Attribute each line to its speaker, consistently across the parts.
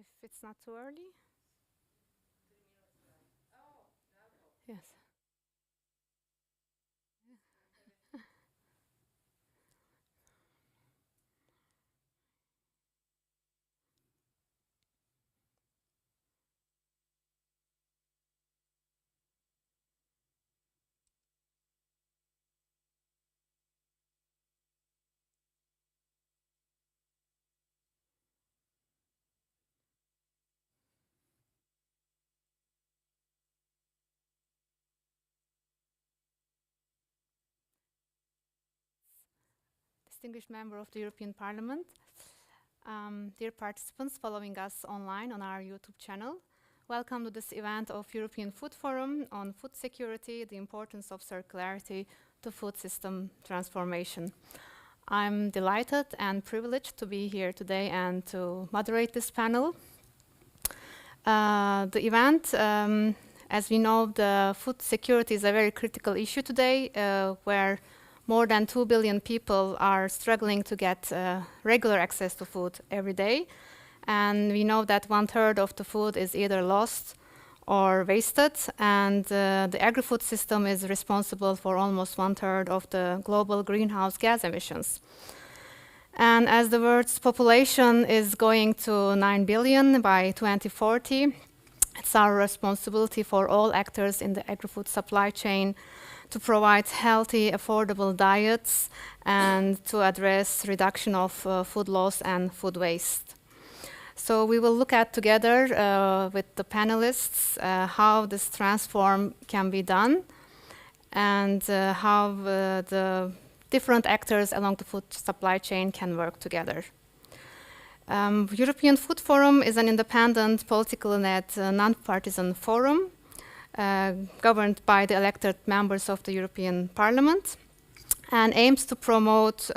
Speaker 1: If it's not too early. Yes. Distinguished member of the European Parliament, dear participants following us online on our YouTube channel, welcome to this event of European Food Forum on food security, the importance of circularity to food system transformation. I'm delighted and privileged to be here today and to moderate this panel. The event, as we know, the food security is a very critical issue today, where more than 2 billion people are struggling to get regular access to food every day. And we know that 1/3 of the food is either lost or wasted. And the agri-food system is responsible for almost 1/3 of the global greenhouse gas emissions. And as the world's population is going to 9 billion by 2040, it's our responsibility for all actors in the agri-food supply chain to provide healthy, affordable diets and to address reduction of food loss and food waste. So we will look at together with the panelists how this transform can be done and how the different actors along the food supply chain can work together. European Food Forum is an independent, politically-led, non-partisan forum governed by the elected members of the European Parliament and aims to promote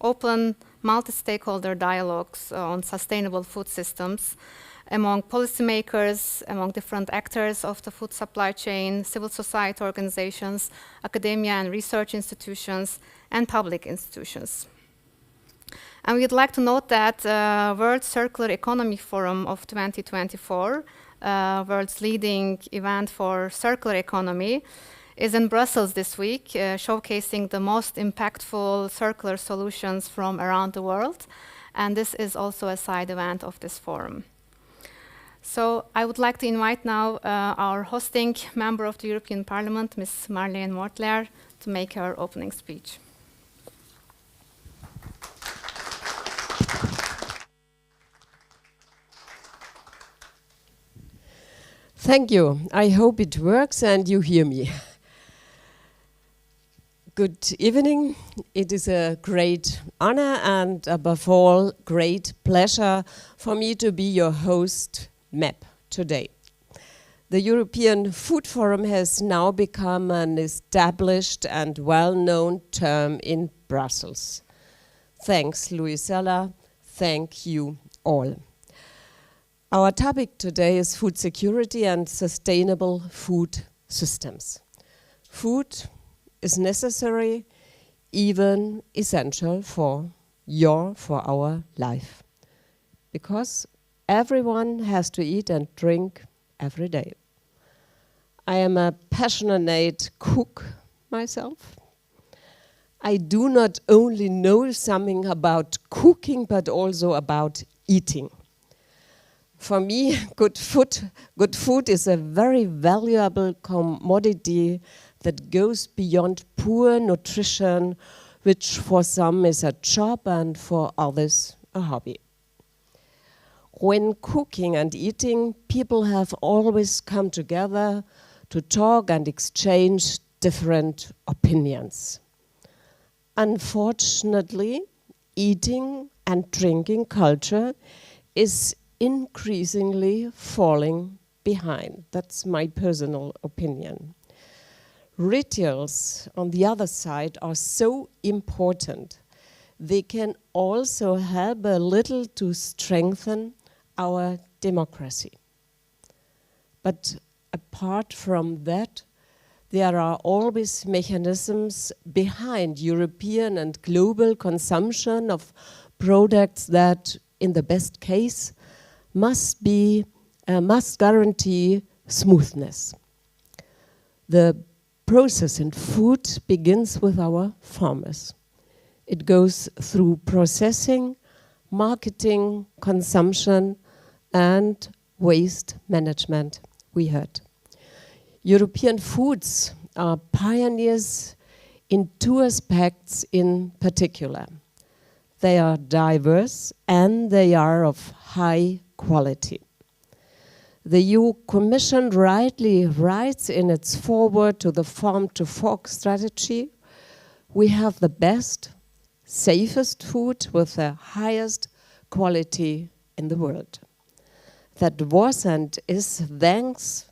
Speaker 1: open multi-stakeholder dialogues on sustainable food systems among policymakers, among different actors of the food supply chain, civil society organizations, academia and research institutions, and public institutions. And we'd like to note that World Circular Economy Forum of 2024, world's leading event for circular economy, is in Brussels this week, showcasing the most impactful circular solutions from around the world. And this is also a side event of this forum. So I would like to invite now our hosting member of the European Parliament, Ms. Marleen Mortler, to make her opening speech.
Speaker 2: Thank you. I hope it works and you hear me. Good evening. It is a great honor and above all, great pleasure for me to be your host, MEP, today. The European Food Forum has now become an established and well-known term in Brussels. Thanks, Luisella. Thank you all. Our topic today is food security and sustainable food systems. Food is necessary, even essential for our life. Because everyone has to eat and drink every day. I am a passionate cook myself. I do not only know something about cooking, but also about eating. For me, good food is a very valuable commodity that goes beyond poor nutrition, which for some is a job and for others a hobby. When cooking and eating, people have always come together to talk and exchange different opinions. Unfortunately, eating and drinking culture is increasingly falling behind. That's my personal opinion. Rituals, on the other side, are so important. They can also help a little to strengthen our democracy. But apart from that, there are always mechanisms behind European and global consumption of products that, in the best case, must guarantee smoothness. The process in food begins with our farmers. It goes through processing, marketing, consumption, and waste management, we heard. European foods are pioneers in two aspects in particular. They are diverse and they are of high quality. The EU Commission rightly writes in its foreword to the Farm to Fork strategy, we have the best, safest food with the highest quality in the world. That was and is thanks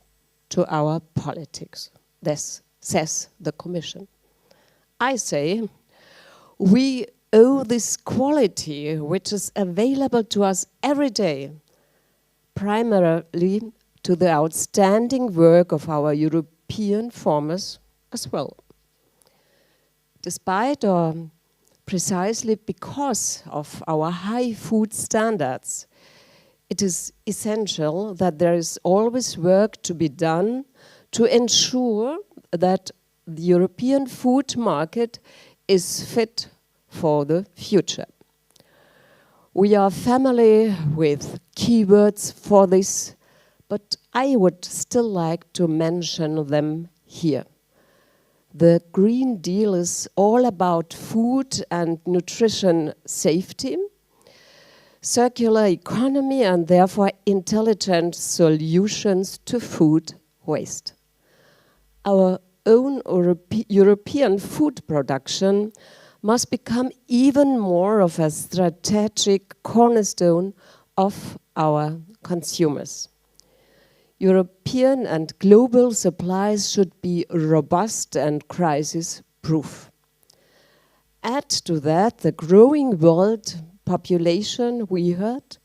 Speaker 2: to our politics. This says the Commission. I say, we owe this quality, which is available to us every day, primarily to the outstanding work of our European farmers as well. Despite or precisely because of our high food standards, it is essential that there is always work to be done to ensure that the European food market is fit for the future. We are familiar with keywords for this, but I would still like to mention them here. The Green Deal is all about food and nutrition safety, circular economy, and therefore intelligent solutions to food waste. Our own European food production must become even more of a strategic cornerstone of our consumers. European and global supplies should be robust and crisis-proof. Add to that the growing world population we heard.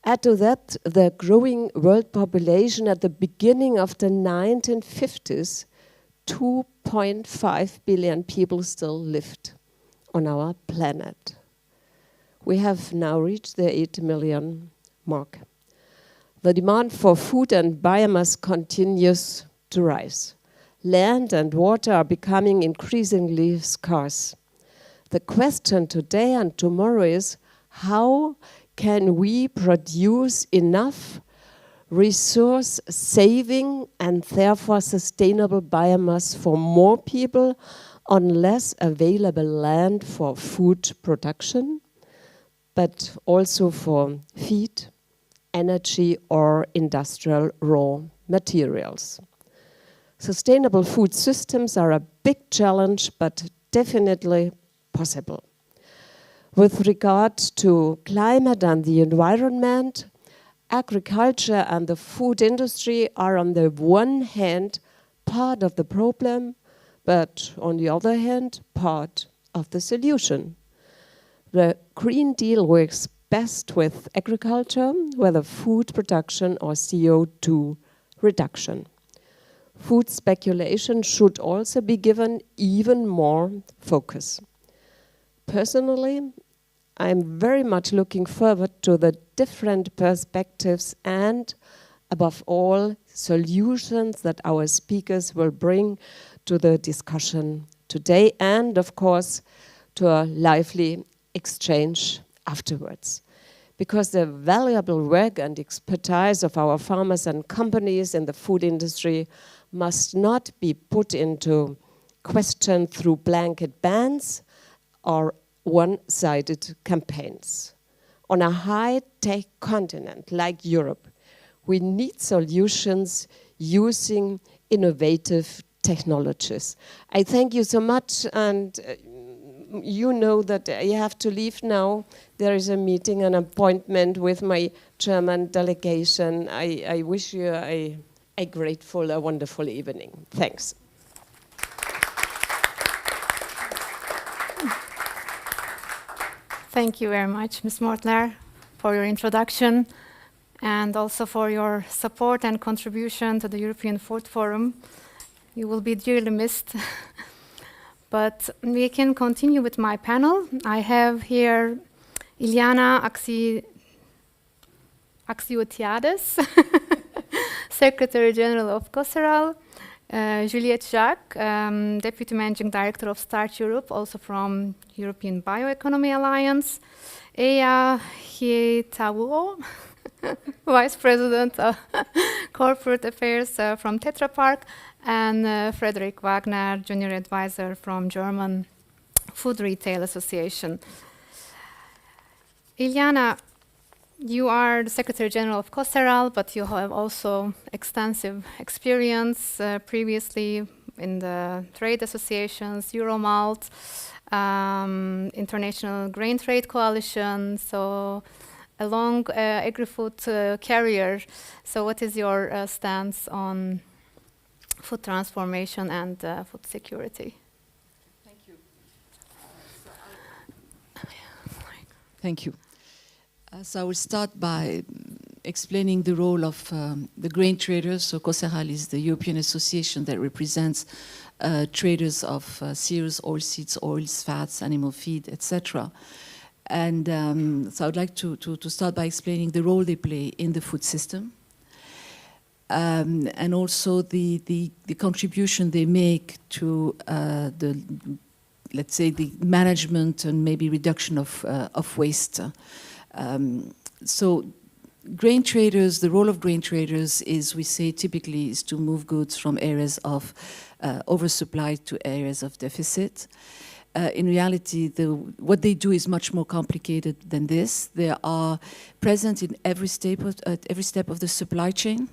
Speaker 2: Add to that the growing world population at the beginning of the 1950s, 2.5 billion people still lived on our planet. We have now reached the 8 million mark. The demand for food and biomass continues to rise. Land and water are becoming increasingly scarce. The question today and tomorrow is, how can we produce enough resource-saving and therefore sustainable biomass for more people on less available land for food production, but also for feed, energy, or industrial raw materials? Sustainable food systems are a big challenge, but definitely possible. With regard to climate and the environment, agriculture and the food industry are on the one hand part of the problem, but on the other hand, part of the solution. The Green Deal works best with agriculture, whether food production or CO2 reduction. Food speculation should also be given even more focus. Personally, I'm very much looking forward to the different perspectives and, above all, solutions that our speakers will bring to the discussion today and, of course, to a lively exchange afterwards. Because the valuable work and expertise of our farmers and companies in the food industry must not be put into question through blanket bans or one-sided campaigns. On a high-tech continent like Europe, we need solutions using innovative technologies. I thank you so much, and you know that I have to leave now. There is a meeting, an appointment with my German delegation. I wish you a wonderful evening. Thanks.
Speaker 1: Thank you very much, Ms. Mortler, for your introduction and also for your support and contribution to the European Food Forum. You will be dearly missed. But we can continue with my panel. I have here Iliana Axiotiades, Secretary General of COSERAL, Juliette Jacques, Deputy Managing Director of Start Europe, also from European Bioeconomy Alliance, Eya Hietawuo, Vice President of Corporate Affairs from Tetra Pak, and Frederick Wagner, Junior Advisor from German Food Retail Association. Iliana, you are the Secretary General of COSERAL, but you have also extensive experience previously in the trade associations, Euromalt, International Grain Trade Coalition, so a long agri-food career. So what is your stance on food transformation and food security?
Speaker 3: Thank you. Thank you. So I will start by explaining the role of the grain traders. So COSERAL is the European association that represents traders of cereals, oilseeds, oils, fats, animal feed, etc. And so I would like to start by explaining the role they play in the food system, and also the contribution they make to the, let's say, the management and maybe reduction of waste. So grain traders, the role of grain traders is, we say typically, is to move goods from areas of oversupply to areas of deficit. In reality, what they do is much more complicated than this. They are present in every step of the supply chain.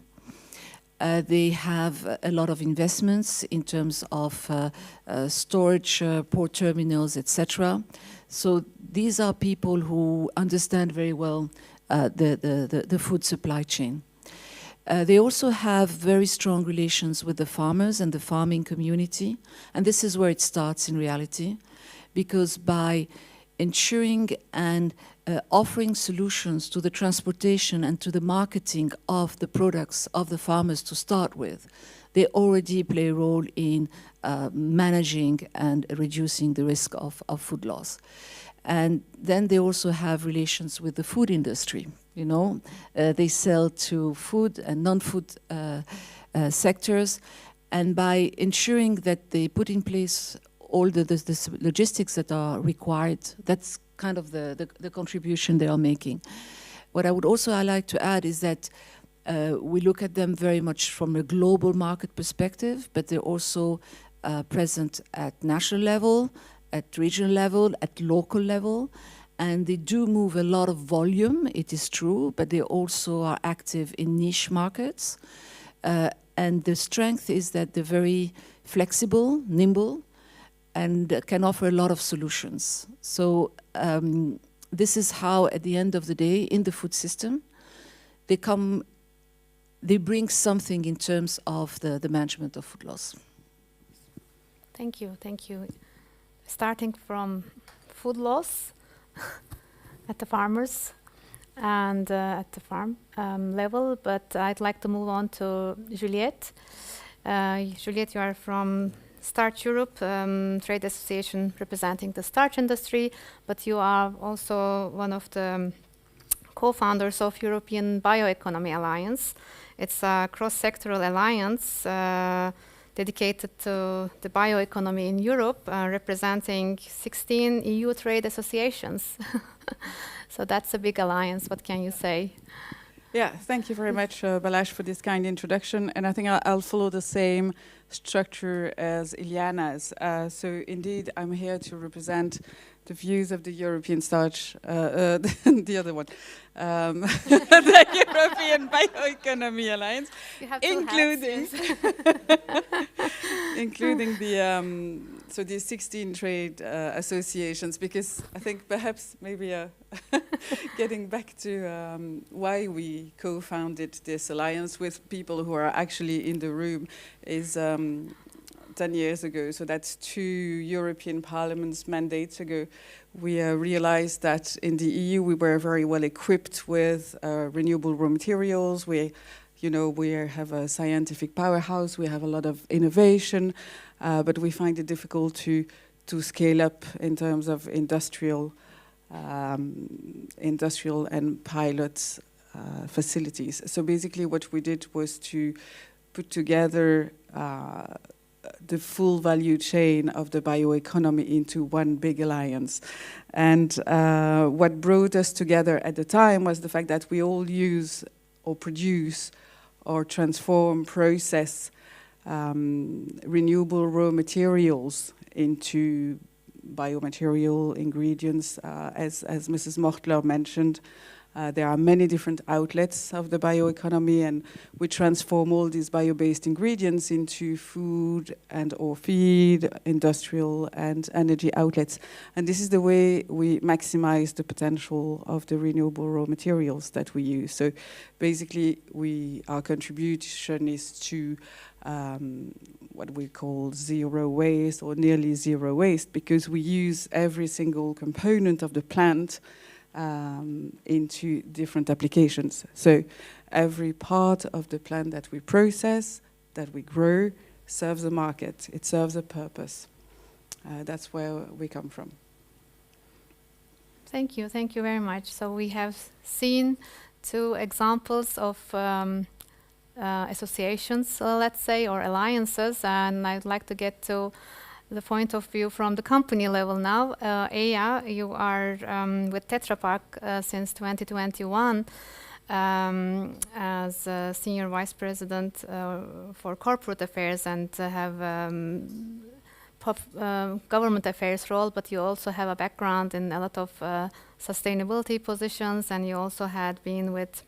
Speaker 3: They have a lot of investments in terms of storage, port terminals, etc. So these are people who understand very well the food supply chain. They also have very strong relations with the farmers and the farming community. And this is where it starts in reality, because by ensuring and offering solutions to the transportation and to the marketing of the products of the farmers to start with, they already play a role in managing and reducing the risk of food loss. And then they also have relations with the food industry. You know, they sell to food and non-food sectors, and by ensuring that they put in place all the logistics that are required, that's kind of the contribution they are making. What I would also like to add is that we look at them very much from a global market perspective, but they're also present at national level, at regional level, at local level, and they do move a lot of volume, it is true, but they also are active in niche markets. And the strength is that they're very flexible, nimble, and can offer a lot of solutions. So this is how, at the end of the day, in the food system, they bring something in terms of the management of food loss.
Speaker 1: Thank you, thank you. Starting from food loss at the farmers and at the farm level, but I'd like to move on to Juliette. Juliette, you are from Start Europe, trade association representing the starch industry, but you are also one of the co-founders of European Bioeconomy Alliance. It's a cross-sectoral alliance dedicated to the bioeconomy in Europe, representing 16 EU trade associations. So that's a big alliance. What can you say?
Speaker 4: Yeah, thank you very much, Balázs, for this kind introduction. And I think I'll follow the same structure as Iliana's. So indeed, I'm here to represent the views of the European Starch, the other one, the European Bioeconomy Alliance, including the 16 trade associations, because I think perhaps maybe getting back to why we co-founded this alliance with people who are actually in the room is 10 years ago, so that's 2 European Parliament's mandates ago, we realized that in the EU we were very well equipped with renewable raw materials. We have a scientific powerhouse, we have a lot of innovation, but we find it difficult to scale up in terms of industrial and pilot facilities. So basically what we did was to put together the full value chain of the bioeconomy into one big alliance. And what brought us together at the time was the fact that we all use or produce or transform, process renewable raw materials into biomaterial ingredients. As Mrs. Mortler mentioned, there are many different outlets of the bioeconomy, and we transform all these bio-based ingredients into food and or feed, industrial and energy outlets. And this is the way we maximize the potential of the renewable raw materials that we use. So basically, our contribution is to what we call zero waste or nearly zero waste, because we use every single component of the plant into different applications. So every part of the plant that we process, that we grow, serves a market. It serves a purpose. That's where we come from.
Speaker 1: Thank you very much. So we have seen two examples of associations, let's say, or alliances, and I'd like to get to the point of view from the company level now. Eija, you are with Tetra Pak since 2021 as Senior Vice President for Corporate Affairs, and have government affairs role, but you also have a background in a lot of sustainability positions, and you also had been with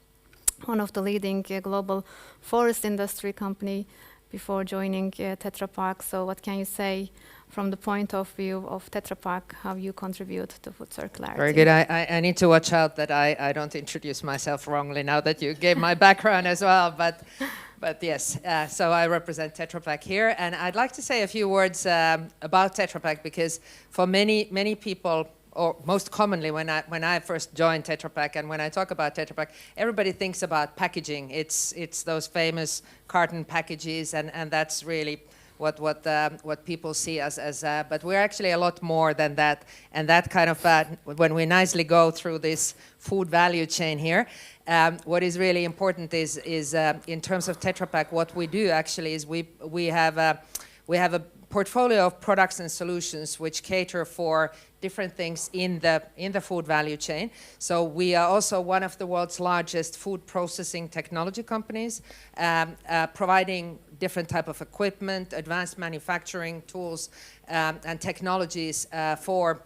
Speaker 1: one of the leading global forest industry company before joining Tetra Pak. So what can you say from the point of view of Tetra Pak, how you contribute to food circularity?
Speaker 5: Very good. I need to watch out that I don't introduce myself wrongly now that you gave my background as well. But yes, so I represent Tetra Pak here, and I'd like to say a few words about Tetra Pak, because for many people, or most commonly when I first joined Tetra Pak, and when I talk about Tetra Pak, everybody thinks about packaging. It's those famous carton packages, and that's really what people see us as. But we're actually a lot more than that. And that kind of, when we nicely go through this food value chain here, what is really important is in terms of Tetra Pak, what we do actually is we have a portfolio of products and solutions which cater for different things in the food value chain. So we are also one of the world's largest food processing technology companies, providing different type of equipment, advanced manufacturing tools, and technologies for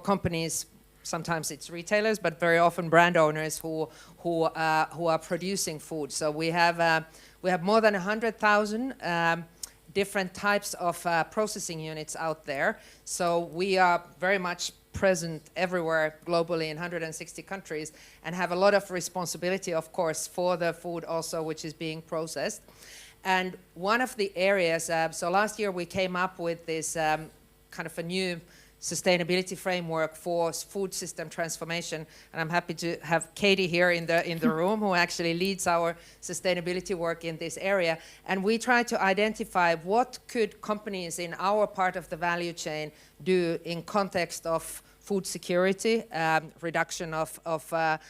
Speaker 5: companies. Sometimes it's retailers, but very often brand owners who are producing food. So we have more than 100,000 different types of processing units out there. So we are very much present everywhere globally in 160 countries, and have a lot of responsibility, of course, for the food also which is being processed. And one of the areas, so last year we came up with this kind of a new sustainability framework for food system transformation, and I'm happy to have Katie here in the room, who actually leads our sustainability work in this area. And we try to identify what could companies in our part of the value chain do in context of food security, reduction of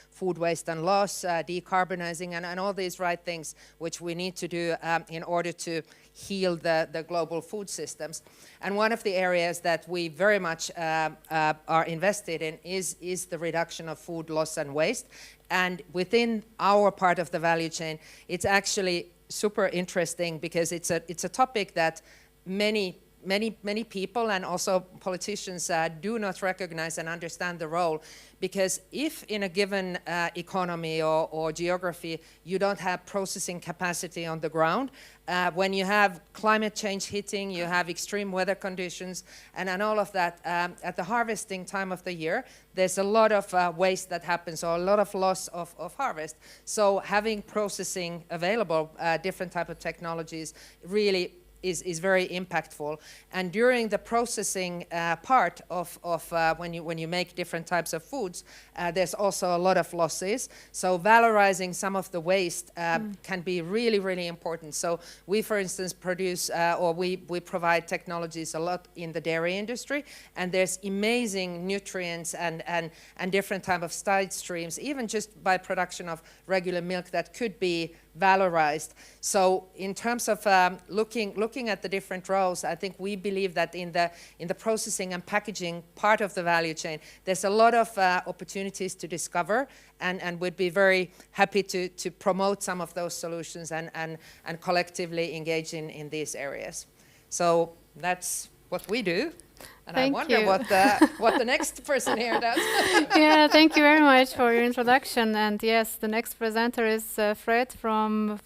Speaker 5: food waste and loss, decarbonizing, and all these right things which we need to do in order to heal the global food systems. And one of the areas that we very much are invested in is the reduction of food loss and waste. And within our part of the value chain, it's actually super interesting, because it's a topic that many people and also politicians do not recognize and understand the role. Because if in a given economy or geography you don't have processing capacity on the ground, when you have climate change hitting, you have extreme weather conditions and all of that, at the harvesting time of the year, there's a lot of waste that happens, or a lot of loss of harvest. So having processing available, different type of technologies, really is very impactful. And during the processing part of when you make different types of foods, there's also a lot of losses. So valorizing some of the waste can be really, really important. So we, for instance, produce or we provide technologies a lot in the dairy industry, and there's amazing nutrients and different type of side streams, even just by production of regular milk, that could be valorized. So in terms of looking at the different roles, I think we believe that in the processing and packaging part of the value chain, there's a lot of opportunities to discover, and we'd be very happy to promote some of those solutions and collectively engage in these areas. So that's what we do. And
Speaker 1: Thank
Speaker 5: I wonder
Speaker 1: you.
Speaker 5: what the next person here does.
Speaker 1: Yeah, thank you very much for your introduction. And yes, the next presenter is Fred from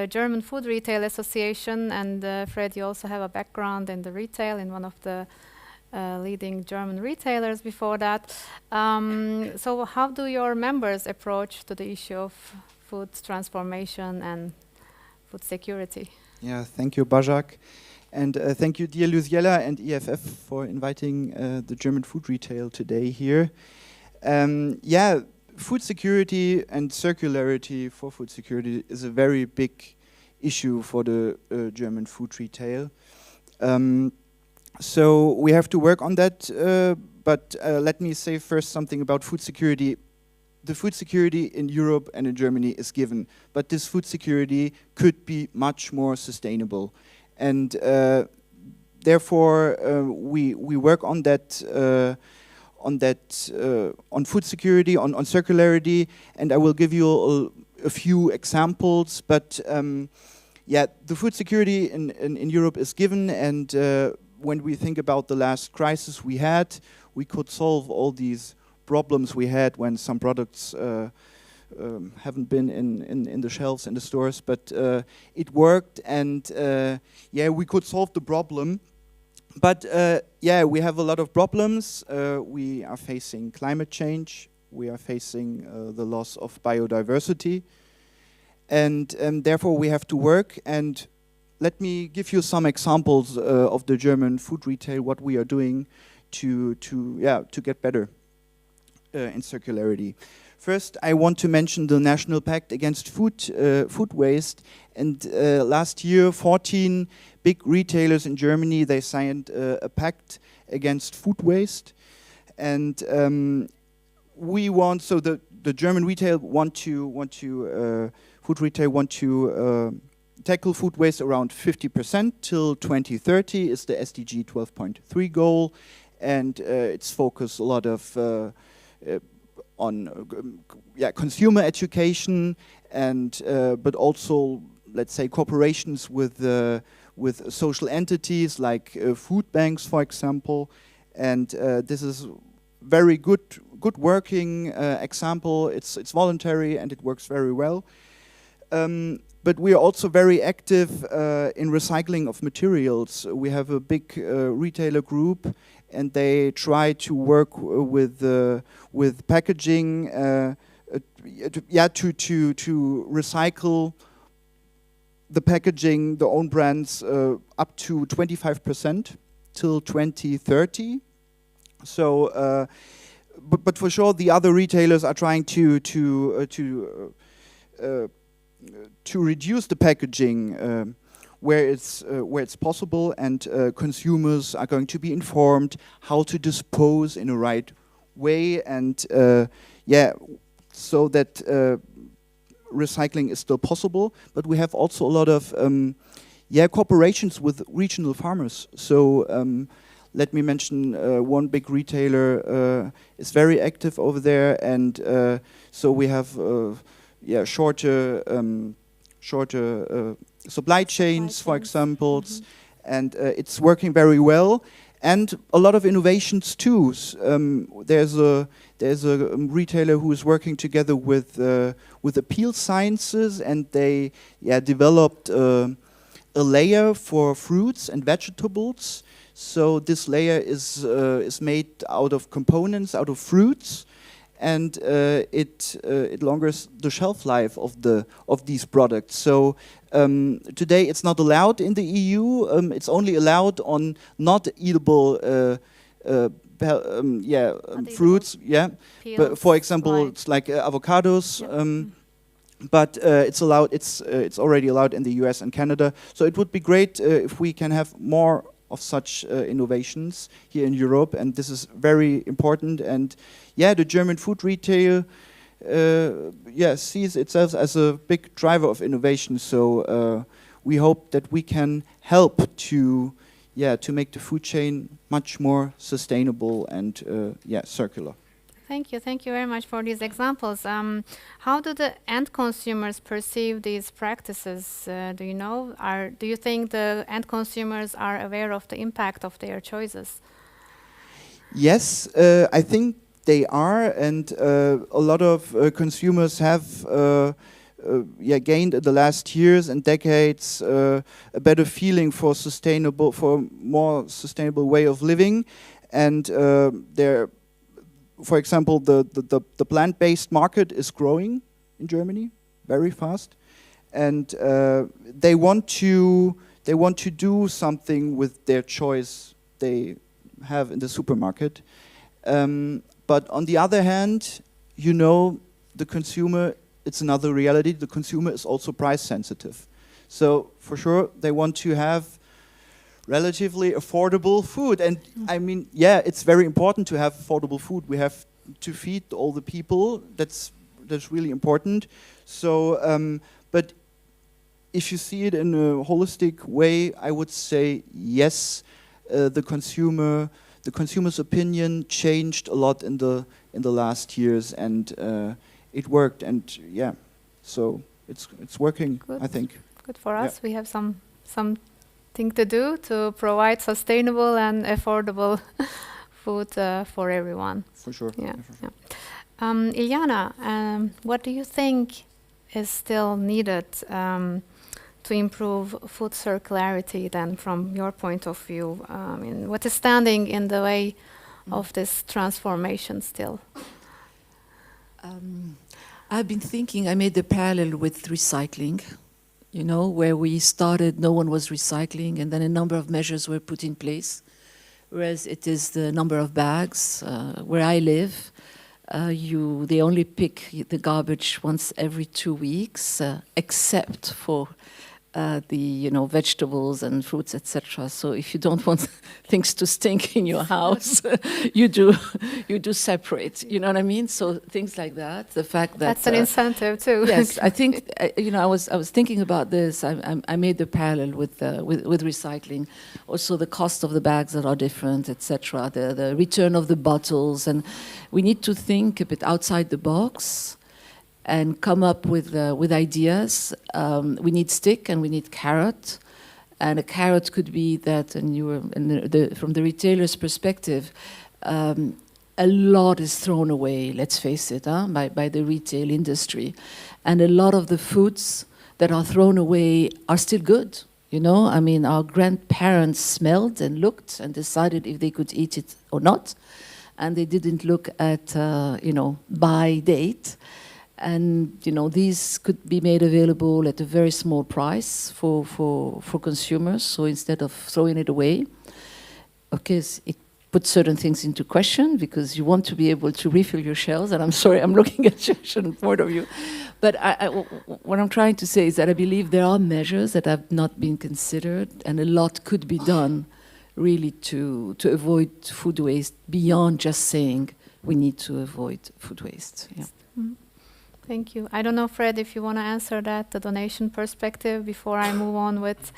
Speaker 1: German Food Retail Association. And Fred, you also have a background in the retail in one of the leading German retailers before that. So how do your members approach to the issue of food transformation and food security?
Speaker 6: Yeah, thank you, Bajak. And thank you, dear Luciella and EFF, for inviting the German food retail today here. Yeah, food security and circularity for food security is a very big issue for the German food retail. So we have to work on that, but let me say first something about food security. The food security in Europe and in Germany is given, but this food security could be much more sustainable. And therefore, we work on that, on food security, on circularity, and I will give you a few examples. But yeah, the food security in Europe is given, and when we think about the last crisis we had, we could solve all these problems we had when some products haven't been in the shelves in the stores, but it worked, and yeah, we could solve the problem. But yeah, we have a lot of problems. We are facing climate change. We are facing the loss of biodiversity, and therefore we have to work. And let me give you some examples of the German food retail, what we are doing to get better in circularity. First, I want to mention the National Pact Against Food Waste. And last year, 14 big retailers in Germany, they signed a pact against food waste. And we want, so the German retail food retail want to tackle food waste around 50% till 2030 is the SDG 12.3 goal. And it's focused a lot of on consumer education, and but also, let's say, cooperations with social entities like food banks, for example. And this is very good working example. It's voluntary and it works very well. But we are also very active in recycling of materials. We have a big retailer group, and they try to work with packaging, to recycle the packaging, the own brands, up to 25% till 2030. So, but for sure, the other retailers are trying to reduce the packaging where it's possible, and consumers are going to be informed how to dispose in a right way, and so that recycling is still possible. But we have also a lot of cooperations with regional farmers. So let me mention one big retailer is very active over there, and so we have shorter supply chains, for example, and it's working very well, and a lot of innovations too. There's a retailer who is working together with Appeal Sciences, and they developed a layer for fruits and vegetables. So this layer is made out of components, out of fruits, and it longers the shelf life of these products. So today it's not allowed in the EU. It's only allowed on not eatable fruits. Yeah, but for example, it's like avocados. But it's allowed. It's already allowed in the US and Canada. So it would be great if we can have more of such innovations here in Europe, and this is very important. And yeah, the German food retail sees itself as a big driver of innovation. So we hope that we can help to make the food chain much more sustainable and circular.
Speaker 1: Thank you very much for these examples. How do the end consumers perceive these practices? Do you know? Do you think the end consumers are aware of the impact of their choices?
Speaker 6: Yes, I think they are, and a lot of consumers have gained in the last years and decades a better feeling for more sustainable way of living, and they're. For example, the plant-based market is growing in Germany very fast, and they want to do something with their choice they have in the supermarket. But on the other hand, the consumer, it's another reality. The consumer is also price sensitive, so for sure they want to have relatively affordable food. And I mean, it's very important to have affordable food. We have to feed all the people. That's really important. So, but if you see it in a holistic way, I would say yes. The consumer's opinion changed a lot in the last years, and it worked. And so it's working.
Speaker 1: Good.
Speaker 6: I think.
Speaker 1: Good for us. We have some thing to do to provide sustainable and affordable food for everyone.
Speaker 6: For sure.
Speaker 1: Yeah. Ilyana, what do you think is still needed to improve food circularity then from your point of view? What is standing in the way of this transformation still?
Speaker 3: I've been thinking, I made the parallel with recycling. Where we started, no one was recycling, and then a number of measures were put in place. Whereas it is the number of bags. Where I live, they only pick the garbage once every 2 weeks, except for the vegetables and fruits, etc. So if you don't want things to stink in your house, you do separate. You know what I mean? So things like that. The fact that
Speaker 1: that's an incentive too.
Speaker 3: Yes, I think I was thinking about this. I made the parallel with recycling. Also, the cost of the bags that are different, etc. The return of the bottles, and we need to think a bit outside the box and come up with ideas. We need stick and we need carrot, and a carrot could be that. And from the retailer's perspective, a lot is thrown away. Let's face it, by the retail industry, and a lot of the foods that are thrown away are still good. I mean, our grandparents smelled and looked and decided if they could eat it or not, and they didn't look at by date. And these could be made available at a very small price for consumers. So instead of throwing it away, it puts certain things into question because you want to be able to refill your shelves. And I'm sorry, I'm looking at you, shouldn't point of you. But what I'm trying to say is that I believe there are measures that have not been considered, and a lot could be done really to avoid food waste beyond just saying we need to avoid food waste. Yeah.
Speaker 1: Mm-hmm. Thank you. I don't know, Fred, if you want to answer that, the donation perspective, before I move on with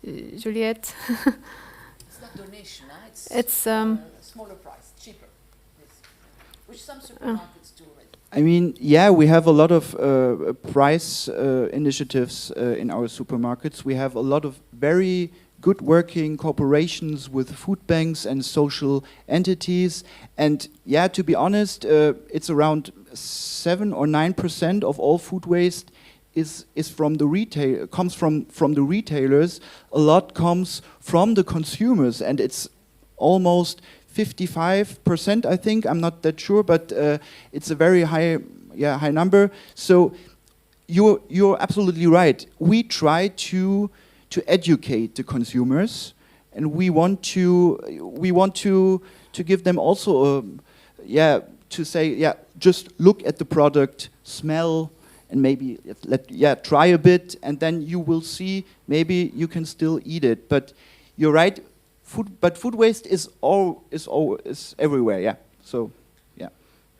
Speaker 1: Juliette.
Speaker 3: It's not donation, it's a smaller price, cheaper, which some supermarkets do already.
Speaker 6: I mean, we have a lot of price initiatives in our supermarkets. We have a lot of very good working corporations with food banks and social entities. And to be honest, it's around 7 or 9% of all food waste is from the retail, comes from the retailers. A lot comes from the consumers, and it's almost 55%, I think. I'm not that sure, but it's a very high number. So you're absolutely right. We try to educate the consumers, and we want to give them also to say, just look at the product, smell, and maybe try a bit, and then you will see maybe you can still eat it. But you're right, food waste is everywhere. Yeah. So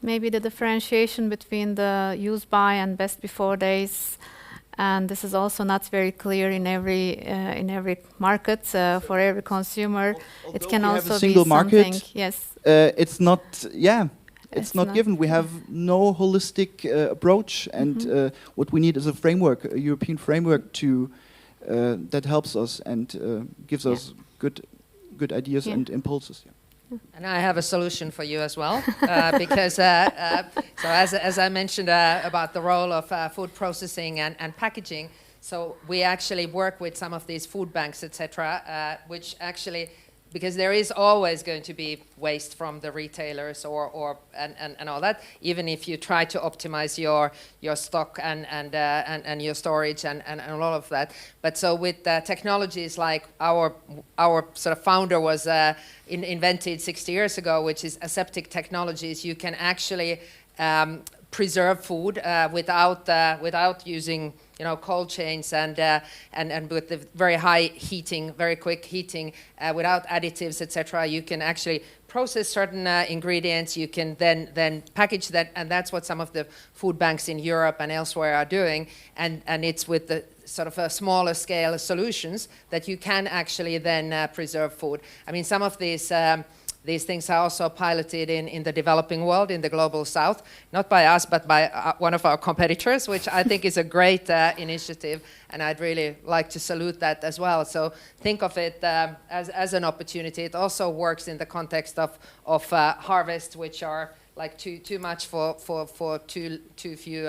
Speaker 1: maybe the differentiation between the use by and best before days, and this is also not very clear in every market for every consumer. It can also be
Speaker 6: single market.
Speaker 1: something. Yes.
Speaker 6: It's not. It's not given. We have no holistic approach, and what we need is a framework, a European framework that helps us and gives us good ideas and impulses. Yeah.
Speaker 5: And I have a solution for you as well, because so as I mentioned about the role of food processing and packaging, so we actually work with some of these food banks, etc., which actually, because there is always going to be waste from the retailers and all that, even if you try to optimize your stock and your storage and a lot of that. But so with technologies like our sort of founder was invented 60 years ago, which is aseptic technologies, you can actually preserve food without using cold chains and with the very high heating, very quick heating, without additives, etc. You can actually process certain ingredients. You can then package that, and that's what some of the food banks in Europe and elsewhere are doing. And it's with the sort of a smaller scale solutions that you can actually then preserve food. I mean, some of these things are also piloted in the developing world, in the global south, not by us, but by one of our competitors, which I think is a great initiative, and I'd really like to salute that as well. So think of it as an opportunity. It also works in the context of harvest, which are like too much for too few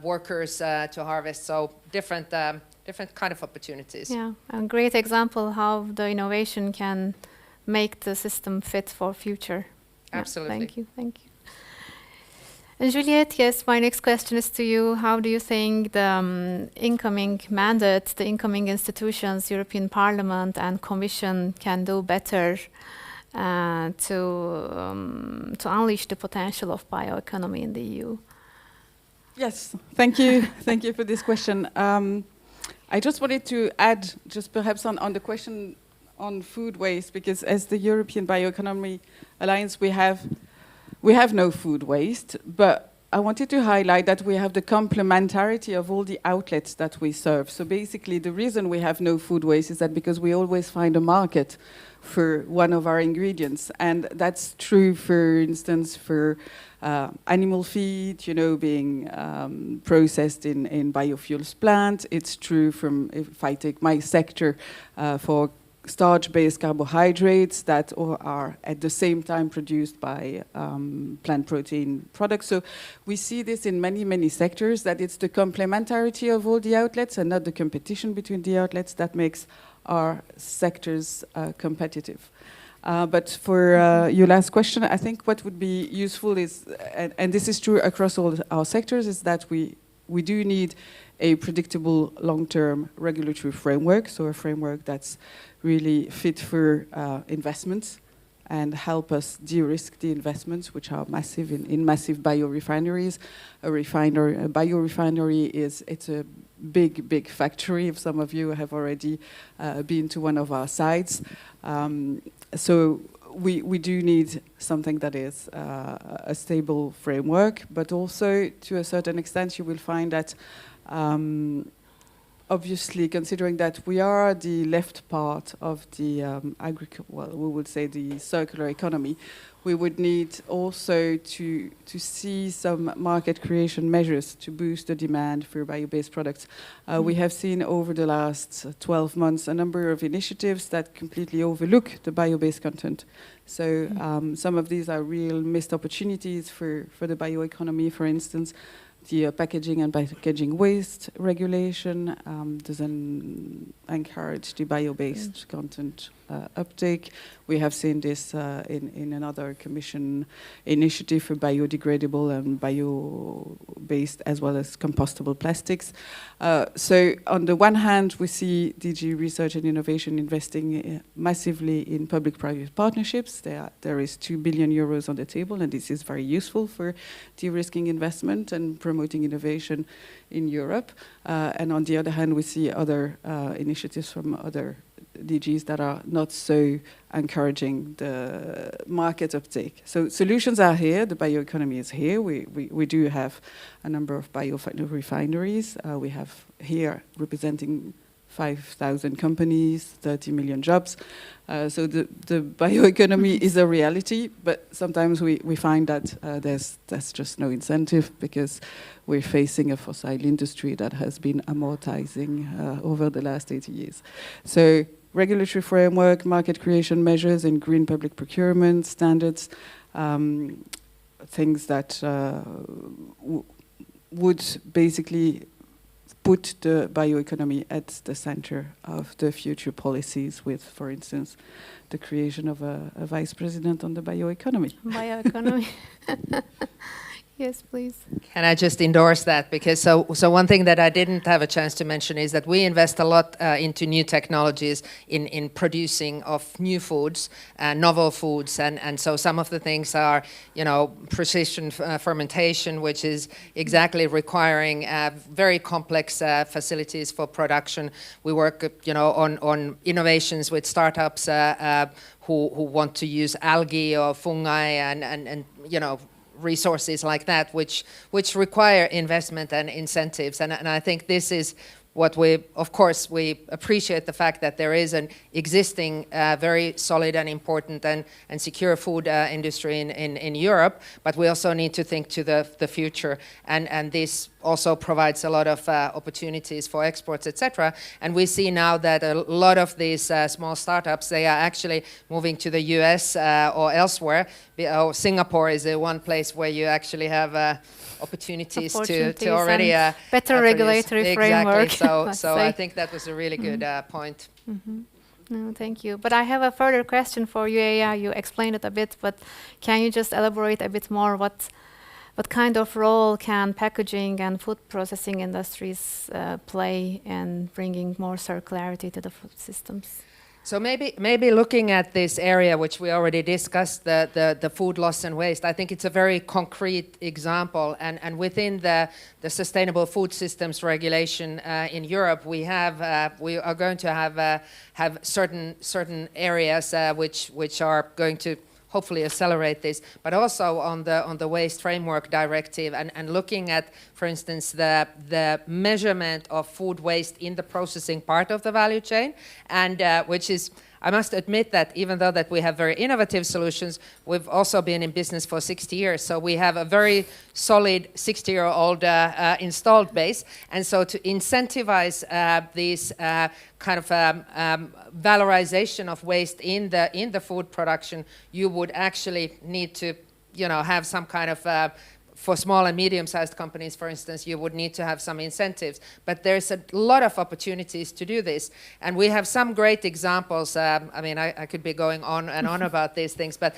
Speaker 5: workers to harvest. So different kind of opportunities.
Speaker 1: Yeah, a great example how the innovation can make the system fit for future.
Speaker 5: Absolutely.
Speaker 1: Yeah, thank you. And Juliette, yes, my next question is to you. How do you think the incoming mandate, the incoming institutions, European Parliament and Commission can do better to unleash the potential of bioeconomy in the EU?
Speaker 4: Yes, thank you. Thank you for this question. I just wanted to add, just perhaps on the question on food waste, because as the European Bioeconomy Alliance, we have no food waste, but I wanted to highlight that we have the complementarity of all the outlets that we serve. So basically, the reason we have no food waste is that because we always find a market for one of our ingredients, and that's true, for instance, for animal feed, being processed in biofuels plant. It's true if I take my sector, for starch-based carbohydrates that are at the same time produced by plant protein products. So we see this in many, many sectors, that it's the complementarity of all the outlets and not the competition between the outlets that makes our sectors competitive. But for your last question, I think what would be useful is, and this is true across all our sectors, is that we do need a predictable long-term regulatory framework, so a framework that's really fit for investments and help us de-risk the investments, which are massive in massive biorefineries. A biorefinery it's a big factory. If some of you have already been to one of our sites, so we do need something that is a stable framework, but also to a certain extent you will find that obviously, considering that we are the left part of the we would say the circular economy, we would need also to see some market creation measures to boost the demand for bio-based products. We have seen over the last 12 months a number of initiatives that completely overlook the bio-based content. So some of these are real missed opportunities for the bioeconomy. For instance, the packaging and packaging waste regulation doesn't encourage the bio-based content uptake. We have seen this in another Commission initiative for biodegradable and bio-based as well as compostable plastics. So on the one hand, we see DG Research and Innovation investing massively in public-private partnerships. There is 2 billion euros on the table, and this is very useful for de-risking investment and promoting innovation in Europe. And on the other hand, we see other initiatives from other DGs that are not so encouraging the market uptake. So solutions are here, the bioeconomy is here. We do have a number of biorefineries. We have here representing 5,000 companies, 30 million jobs. So the bioeconomy is a reality, but sometimes we find that there's just no incentive because we're facing a fossil industry that has been amortizing over the last 80 years. So regulatory framework, market creation measures, and green public procurement standards, things that would basically put the bioeconomy at the center of the future policies with, for instance, the creation of a vice president on the bioeconomy.
Speaker 1: Bioeconomy. Yes, please.
Speaker 5: Can I just endorse that? Because so one thing that I didn't have a chance to mention is that we invest a lot into new technologies in producing of new foods, novel foods, and so some of the things are, precision fermentation, which is exactly requiring very complex facilities for production. We work, on innovations with startups who want to use algae or fungi and resources like that, which require investment and incentives. And I think this is what we appreciate the fact that there is an existing very solid and important and secure food industry in Europe, but we also need to think to the future, and this also provides a lot of opportunities for exports, etc. And we see now that a lot of these small startups, they are actually moving to the US or elsewhere. Singapore is the one place where you actually have opportunities to already
Speaker 1: better regulatory framework.
Speaker 5: So I think that was a really good point.
Speaker 1: Mm-hmm. No, thank you. But I have a further question for you. Yeah, you explained it a bit, but can you just elaborate a bit more? What kind of role can packaging and food processing industries play in bringing more circularity to the food systems?
Speaker 5: So maybe looking at this area, which we already discussed, the food loss and waste, I think it's a very concrete example. And within the sustainable food systems regulation in Europe, we are going to have certain areas which are going to hopefully accelerate this, but also on the waste framework directive and looking at, for instance, the measurement of food waste in the processing part of the value chain, and which is, I must admit that even though that we have very innovative solutions, we've also been in business for 60 years. So we have a very solid 60-year-old installed base. And so to incentivize these kind of valorization of waste in the food production, you would actually need to, have some kind of for small and medium-sized companies, for instance, you would need to have some incentives. But there's a lot of opportunities to do this. And we have some great examples. I could be going on and on about these things. But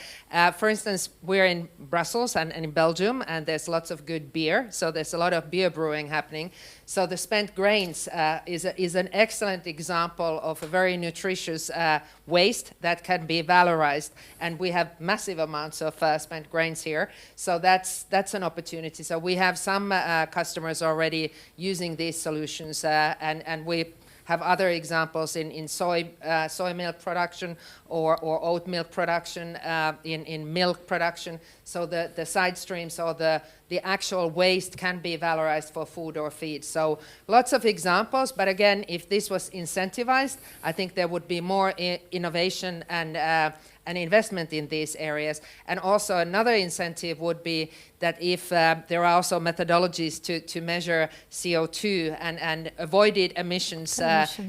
Speaker 5: for instance, we're in Brussels and in Belgium, and there's lots of good beer. So there's a lot of beer brewing happening. So the spent grains is an excellent example of a very nutritious waste that can be valorized. And we have massive amounts of spent grains here. So that's an opportunity. So we have some customers already using these solutions, and we have other examples in soy milk production or oat milk production, in milk production. So the side streams or the actual waste can be valorized for food or feed. So lots of examples, but again, if this was incentivized, I think there would be more innovation and investment in these areas. And also another incentive would be that if there are also methodologies to measure CO2 and avoided emissions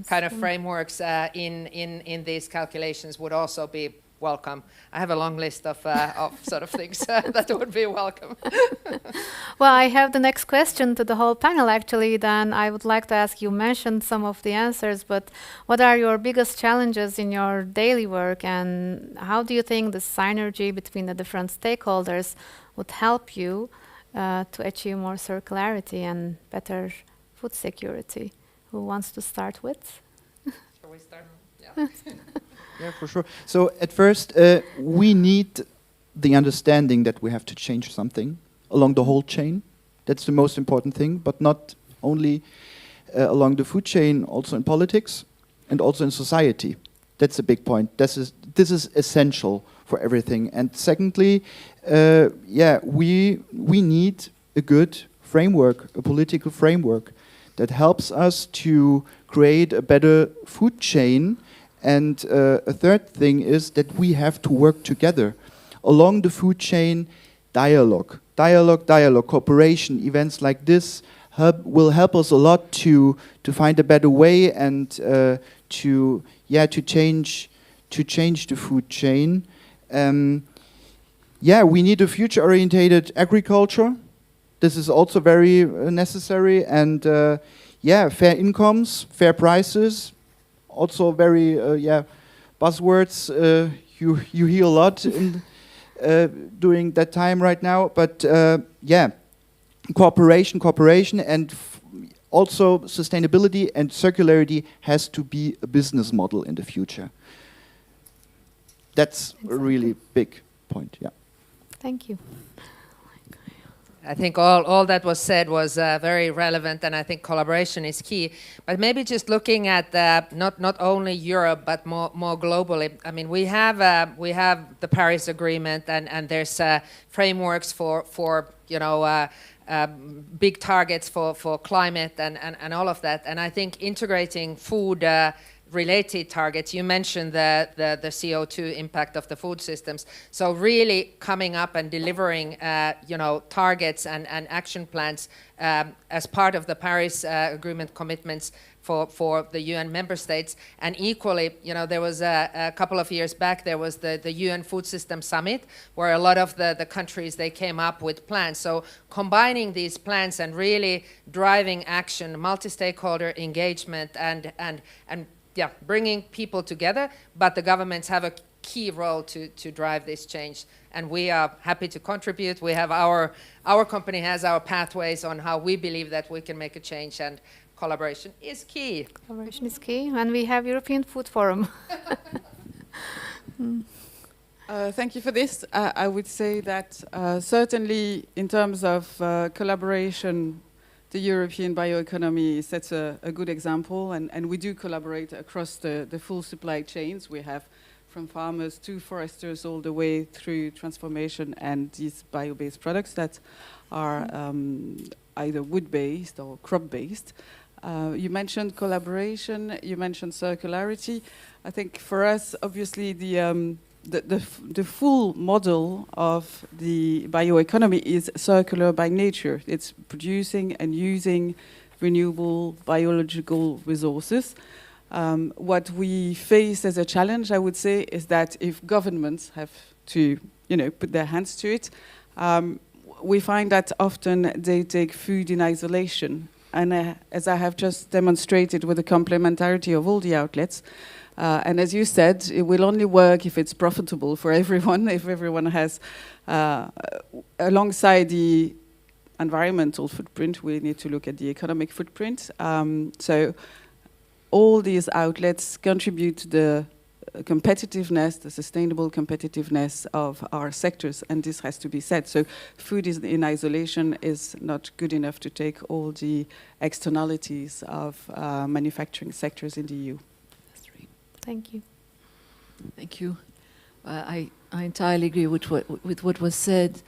Speaker 5: kind of frameworks in these calculations would also be welcome. I have a long list of sort of things that would be welcome.
Speaker 1: Well, I have the next question to the whole panel, actually. Then I would like to ask, you mentioned some of the answers, but what are your biggest challenges in your daily work, and how do you think the synergy between the different stakeholders would help you to achieve more circularity and better food security? Who wants to start with?
Speaker 5: Shall we start? Yeah.
Speaker 6: Yeah, for sure. So at first, we need the understanding that we have to change something along the whole chain. That's the most important thing, but not only along the food chain, also in politics and also in society. That's a big point. This is essential for everything. And secondly, we need a good framework, a political framework that helps us to create a better food chain. And a third thing is that we have to work together along the food chain. Dialogue, cooperation, events like this will help us a lot to find a better way and to change the food chain. We need a future-orientated agriculture. This is also very necessary, and fair incomes, fair prices, also very buzzwords you hear a lot in during that time right now. But cooperation, and also sustainability and circularity has to be a business model in the future. That's a really big point. Yeah.
Speaker 1: Thank you.
Speaker 5: I think all that was said was very relevant, and I think collaboration is key. But maybe just looking at not only Europe but more globally. I mean, we have the Paris Agreement, and there's frameworks for big targets for climate and all of that. And I think integrating food related targets. You mentioned the CO2 impact of the food systems. So really coming up and delivering, targets and action plans as part of the Paris Agreement commitments for the UN member states. And equally, there was a couple of years back, there was the UN Food System Summit, where a lot of the countries, they came up with plans. So combining these plans and really driving action, multi-stakeholder engagement, and bringing people together, but the governments have a key role to drive this change, and we are happy to contribute. We have our company has our pathways on how we believe that we can make a change, and collaboration is key.
Speaker 1: Collaboration is key, and we have European Food Forum.
Speaker 4: Thank you for this. I would say that certainly in terms of collaboration, the European bioeconomy sets a good example, and we do collaborate across the full supply chains. We have from farmers to foresters all the way through transformation and these bio-based products that are either wood-based or crop-based. You mentioned collaboration, you mentioned circularity. I think for us, obviously, the full model of the bioeconomy is circular by nature. It's producing and using renewable biological resources. What we face as a challenge, I would say, is that if governments have to, put their hands to it, we find that often they take food in isolation. And as I have just demonstrated with the complementarity of all the outlets, and as you said, it will only work if it's profitable for everyone, if everyone has, alongside the environmental footprint, we need to look at the economic footprint. So all these outlets contribute to the competitiveness, the sustainable competitiveness of our sectors, and this has to be said. So food in isolation is not good enough to take all the externalities of manufacturing sectors in the EU.
Speaker 1: Thank you.
Speaker 3: Thank you. I entirely agree with what was said,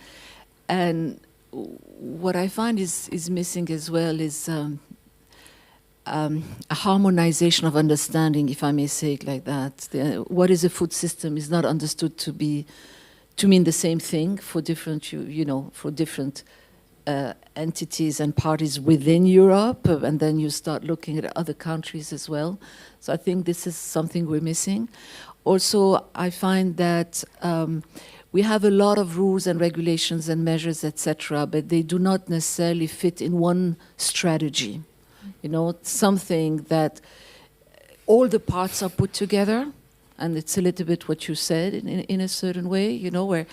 Speaker 3: and what I find is missing as well is a harmonization of understanding, if I may say it like that. What is a food system is not understood to mean the same thing for different, for different entities and parties within Europe, and then you start looking at other countries as well. So I think this is something we're missing. also I find that we have a lot of rules and regulations and measures, etc., but they do not necessarily fit in one strategy. You know, something that all the parts are put together, and it's a little bit what you said in a certain way, you know,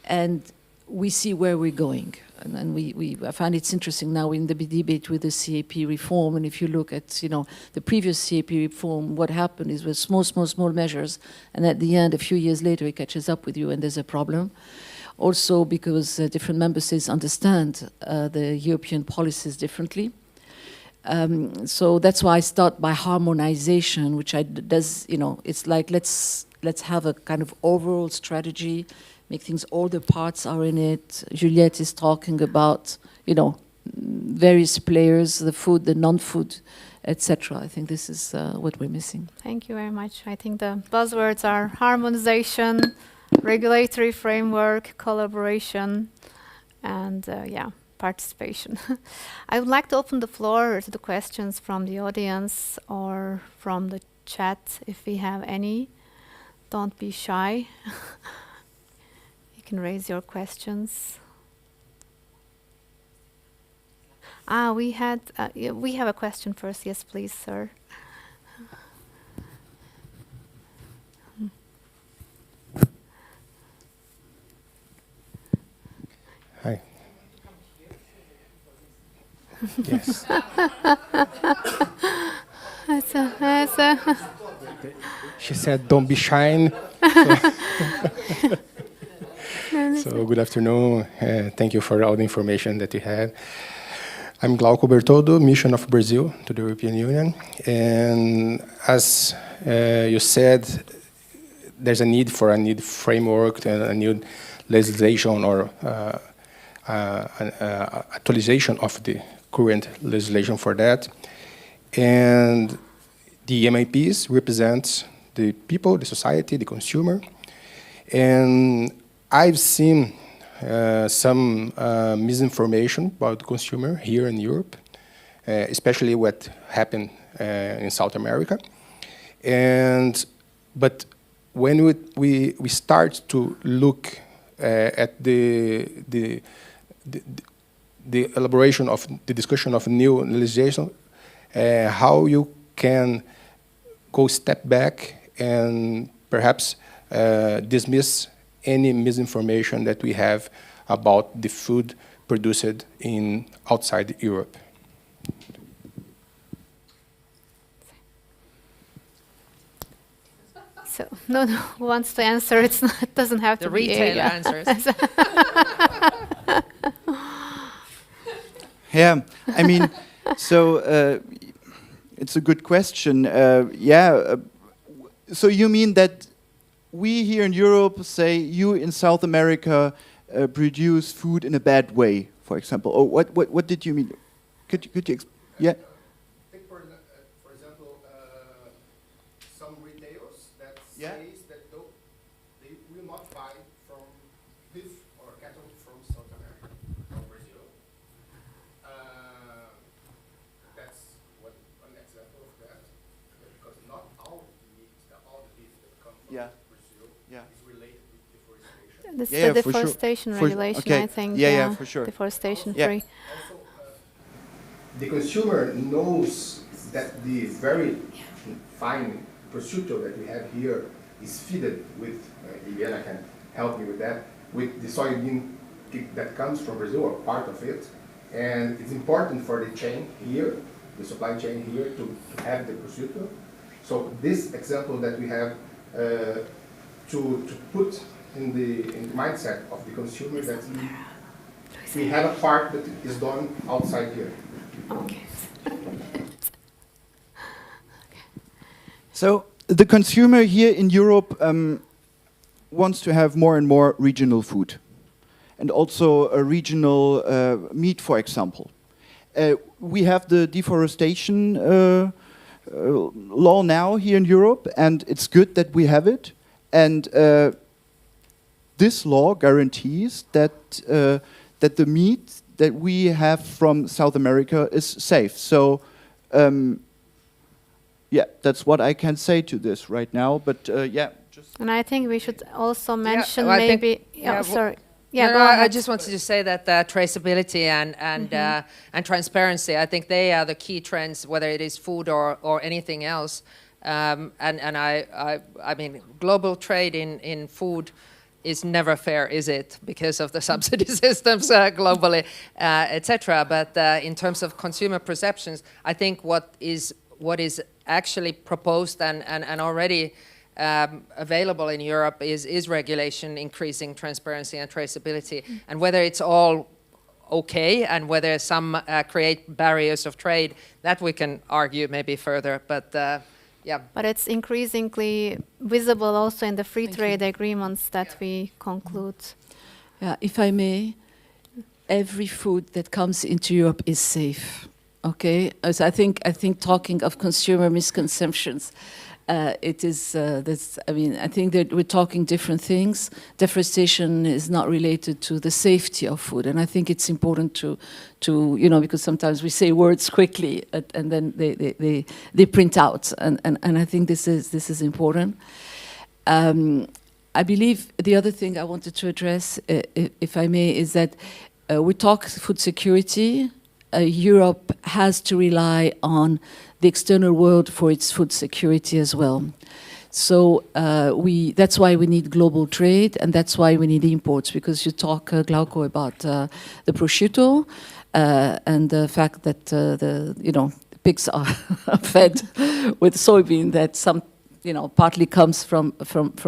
Speaker 3: and we see where we're going. And I find it's interesting now in the debate with the CAP reform, and if you look at, you know, the previous CAP reform, what happened is with small measures, and at the end, a few years later, it catches up with you and there's a problem. Also because different member states understand the European policies differently. So that's why I start by harmonization, which does, you know, it's like let's have a kind of overall strategy, make things, all the parts are in it. Juliette is talking about, you know, various players, the food, the non-food, etc. I think this is what we're missing.
Speaker 1: Thank you very much. I think the buzzwords are harmonization, regulatory framework, collaboration, and participation. I would like to open the floor to the questions from the audience or from the chat if we have any. Don't be shy. You can raise your questions. We have a question first. Yes, please, sir.
Speaker 7: Hi. Yes. She said, "Don't be shy." So good afternoon. Thank you for all the information that you had. I'm Glauco Bertoldo, Mission of Brazil to the European Union. And as you said, there's a need for a new framework and a new legislation or actualization of the current legislation for that. And the MIPs represent the people, the society, the consumer. And I've seen some misinformation about the consumer here in Europe, especially what happened in South America. But when we start to look at the elaboration of the discussion of new legislation, how you can go step back and perhaps dismiss any misinformation that we have about the food produced in outside Europe.
Speaker 1: So, no, who wants to answer? It doesn't have
Speaker 5: The
Speaker 1: to be
Speaker 5: retailer answers.
Speaker 6: Yeah, I mean, so it's a good question. So you mean that we here in Europe say you in South America produce food in a bad way, for example? Or what did you mean? Could you yeah?
Speaker 7: Take for example, some retailers that
Speaker 6: Yeah.
Speaker 7: says that they will not buy from beef or cattle from South America, from Brazil. That's one example of that, because not all the beef that comes from
Speaker 6: Yeah.
Speaker 7: Brazil
Speaker 6: Yeah.
Speaker 7: is related with deforestation.
Speaker 1: This
Speaker 6: Yeah,
Speaker 1: the
Speaker 6: for sure.
Speaker 1: deforestation
Speaker 6: For-
Speaker 1: regulation,
Speaker 6: okay.
Speaker 1: I think.
Speaker 6: Yeah, for sure.
Speaker 1: Deforestation
Speaker 6: Yeah.
Speaker 1: free.
Speaker 7: Also, the consumer knows that the very fine prosciutto that we have here is fed with, Viviana can help me with that, with the soybean that comes from Brazil, or part of it. And it's important for the chain here, the supply chain here, to have the prosciutto. So this example that we have to put in the mindset of the consumer that we have a part that is done outside here.
Speaker 1: Okay.
Speaker 6: So the consumer here in Europe wants to have more and more regional food, and also a regional meat, for example. We have the deforestation law now here in Europe, and it's good that we have it. And this law guarantees that that the meat that we have from South America is safe. So. Yeah, that's what I can say to this right now. But
Speaker 1: And I think we should also mention
Speaker 5: well, I think-
Speaker 1: maybe. Sorry. Yeah,
Speaker 5: No,
Speaker 1: go
Speaker 5: no, I
Speaker 1: ahead.
Speaker 5: just wanted to say that traceability and transparency, I think they are the key trends, whether it is food or anything else. And I mean, global trade in food is never fair, is it? Because of the subsidy systems globally, etc. But in terms of consumer perceptions, I think what is actually proposed and already available in Europe is regulation increasing transparency and traceability. And whether it's all okay and whether some create barriers of trade, that we can argue maybe further. But yeah.
Speaker 1: But it's increasingly visible also in the free trade agreements that we conclude.
Speaker 3: Yeah, if I may, every food that comes into Europe is safe. Okay, as I think talking of consumer misconceptions, it is. This. I mean, I think that we're talking different things. Deforestation is not related to the safety of food, and I think it's important to because sometimes we say words quickly and then they print out, and I think this is important. I believe the other thing I wanted to address, if I may, is that we talk food security. Europe has to rely on the external world for its food security as well. So that's why we need global trade, and that's why we need imports, because you talk, Glauco, about the prosciutto and the fact that pigs are fed with soybean that partly comes from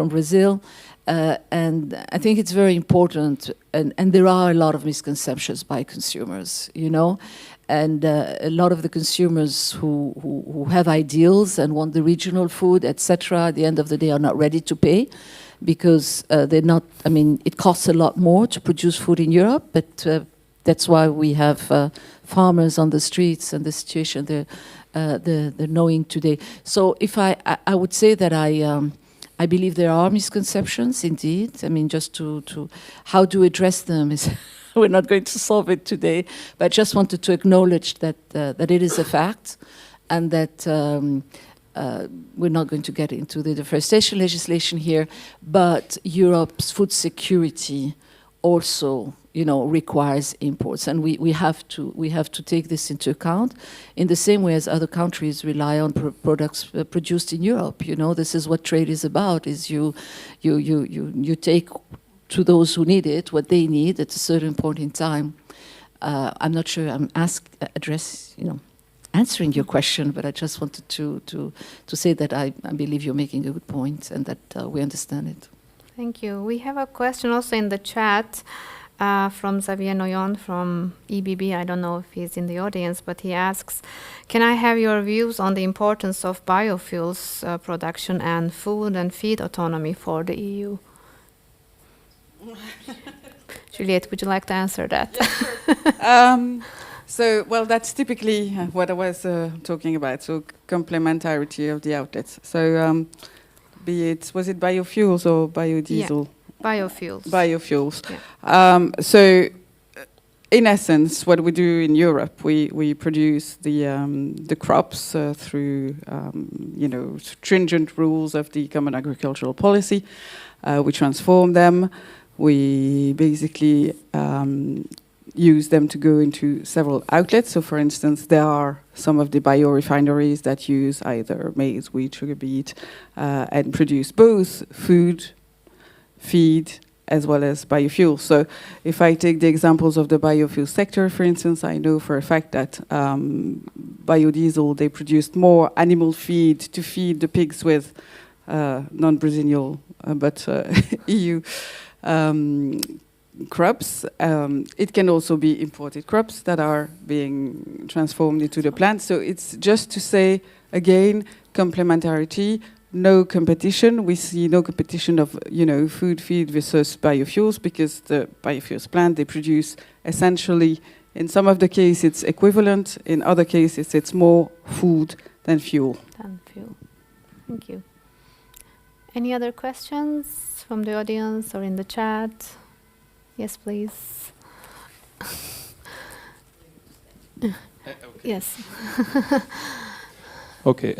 Speaker 3: Brazil. And I think it's very important, and there are a lot of misconceptions by consumers, and a lot of the consumers who have ideals and want the regional food, etc., at the end of the day are not ready to pay because they're not, I mean, it costs a lot more to produce food in Europe, but that's why we have farmers on the streets and the situation they're knowing today. So if I would say that I believe there are misconceptions, indeed. I mean, just to how to address them is we're not going to solve it today. But I just wanted to acknowledge that it is a fact, and that we're not going to get into the deforestation legislation here. But Europe's food security also, requires imports, and we have to take this into account in the same way as other countries rely on products produced in Europe. This is what trade is about: is you take to those who need it what they need at a certain point in time. I'm not sure I'm answering your question, but I just wanted to say that I believe you're making a good point and that we understand it.
Speaker 1: Thank you. We have a question also in the chat. From Xavier Noyon from EBB. I don't know if he's in the audience, but he asks, can I have your views on the importance of biofuels production and food and feed autonomy for the EU? Juliette, would you like to answer that?
Speaker 4: Yeah, sure. So, that's typically what I was talking about, so complementarity of the outlets. So, was it biofuels or biodiesel?
Speaker 1: Yeah. Biofuels.
Speaker 4: Biofuels.
Speaker 1: Yeah.
Speaker 4: So, in essence, what we do in Europe, we produce the crops through stringent rules of the Common Agricultural Policy. We transform them. We basically use them to go into several outlets. So, for instance, there are some of the biorefineries that use either maize, wheat, sugar beet, and produce both food, feed, as well as biofuels. So if I take the examples of the biofuel sector, for instance, I know for a fact that biodiesel, they produced more animal feed to feed the pigs with non-Brazilian, but EU crops. It can also be imported crops that are being transformed into the plant. So it's just to say, again, complementarity, no competition. We see no competition of, food, feed versus biofuels, because the biofuels plant, they produce essentially, in some of the cases, it's equivalent. In other cases, it's more food than fuel.
Speaker 1: Thank you. Any other questions from the audience or in the chat? Yes, please.
Speaker 8: Okay.
Speaker 1: Yes.
Speaker 8: Okay,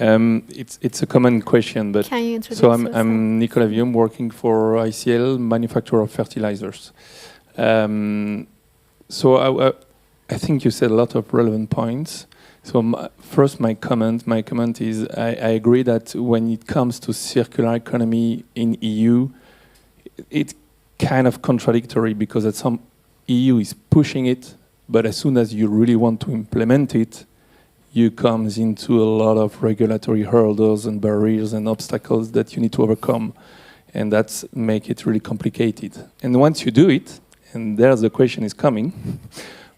Speaker 8: it's a common question, but
Speaker 1: Can you introduce
Speaker 8: so
Speaker 1: yourself?
Speaker 8: I'm Nicolas Vium, working for ICL, manufacturer of fertilizers. So I think you said a lot of relevant points. So first, my comment is I agree that when it comes to circular economy in EU, it's kind of contradictory because at some EU is pushing it, but as soon as you really want to implement it, you comes into a lot of regulatory hurdles and barriers and obstacles that you need to overcome, and that's make it really complicated. And once you do it, and there's the question is coming,